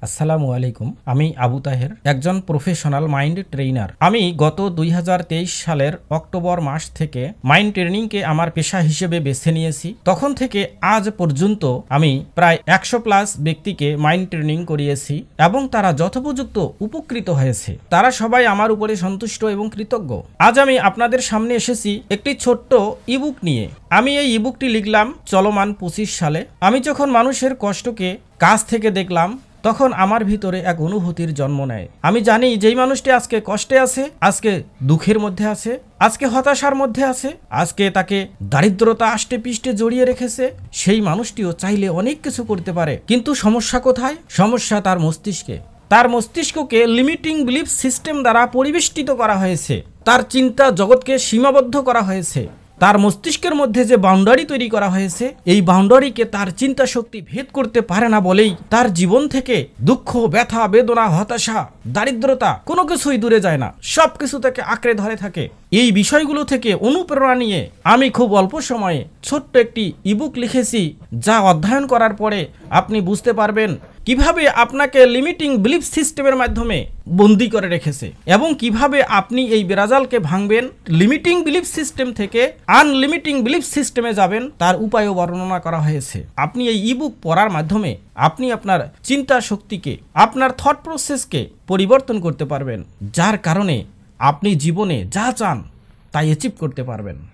আসসালামু আলাইকুম। আমি আবু তাহের, একজন প্রফেশনাল মাইন্ড ট্রেইনার। আমি গত 2023 সালের অক্টোবর মাস থেকে মাইন্ড ট্রেনিংকে আমার পেশা হিসেবে বেছে নিয়েছি। তখন থেকে আজ পর্যন্ত আমি প্রায় 100+ ব্যক্তিকে মাইন্ড ট্রেনিং করিয়েছি এবং তারা যথোপযুক্ত উপকৃত হয়েছে। তারা সবাই আমার উপরে সন্তুষ্ট এবং কৃতজ্ঞ। আজ আমি আপনাদের সামনে এসেছি একটি ছোট্ট ইবুক নিয়ে। আমি এই ইবুকটি লিখলাম চলমান 25 সালে। আমি যখন মানুষের কষ্টকে কাছ থেকে দেখলাম তখন আমার ভিতরে এক অনুভূতির জন্ম নেয়। আমি জানি যেই মানুষটি আজকে কষ্টে আছে, আজকে দুঃখের মধ্যে আছে, আজকে হতাশার মধ্যে আছে, আজকে তাকে দারিদ্রতা আষ্টে পিষ্টে জড়িয়ে রেখেছে, সেই মানুষটিও চাইলে অনেক কিছু করতে পারে। কিন্তু সমস্যা কোথায়? সমস্যা তার মস্তিষ্কে। তার মস্তিষ্ককে লিমিটিং বিলিফ সিস্টেম দ্বারা পরিবেষ্টিত করা হয়েছে। তার চিন্তা জগৎকে সীমাবদ্ধ করা হয়েছে। তার মস্তিষ্কের মধ্যে যে বাউন্ডারি তৈরি করা হয়েছে, এই বাউন্ডারিকে তার চিন্তা শক্তি ভেদ করতে পারে না বলেই তার জীবন থেকে দুঃখ, ব্যথা, বেদনা, হতাশা, দারিদ্রতা কোনো কিছুই দূরে যায় না, সব কিছু তাকে আঁকড়ে ধরে থাকে। এই বিষয়গুলো থেকে অনুপ্রেরণা নিয়ে আমি খুব অল্প সময়ে ছোট্ট একটি ইবুক লিখেছি, যা অধ্যয়ন করার পরে আপনি বুঝতে পারবেন কিভাবে আপনাকে লিমিটিং বিলিফ সিস্টেমের মাধ্যমে বন্দী করে রেখেছে এবং কিভাবে আপনি এই বেড়াজালকে ভাঙবেন, লিমিটিং বিলিফ সিস্টেম থেকে আনলিমিটিং বিলিফ সিস্টেমে যাবেন, তার উপায়ও বর্ণনা করা হয়েছে। আপনি এই ইবুক পড়ার মাধ্যমে আপনি আপনার চিন্তা শক্তিকে, আপনার থট প্রসেসকে পরিবর্তন করতে পারবেন, যার কারণে আপনি জীবনে যা চান তাই অ্যাচিভ করতে পারবেন।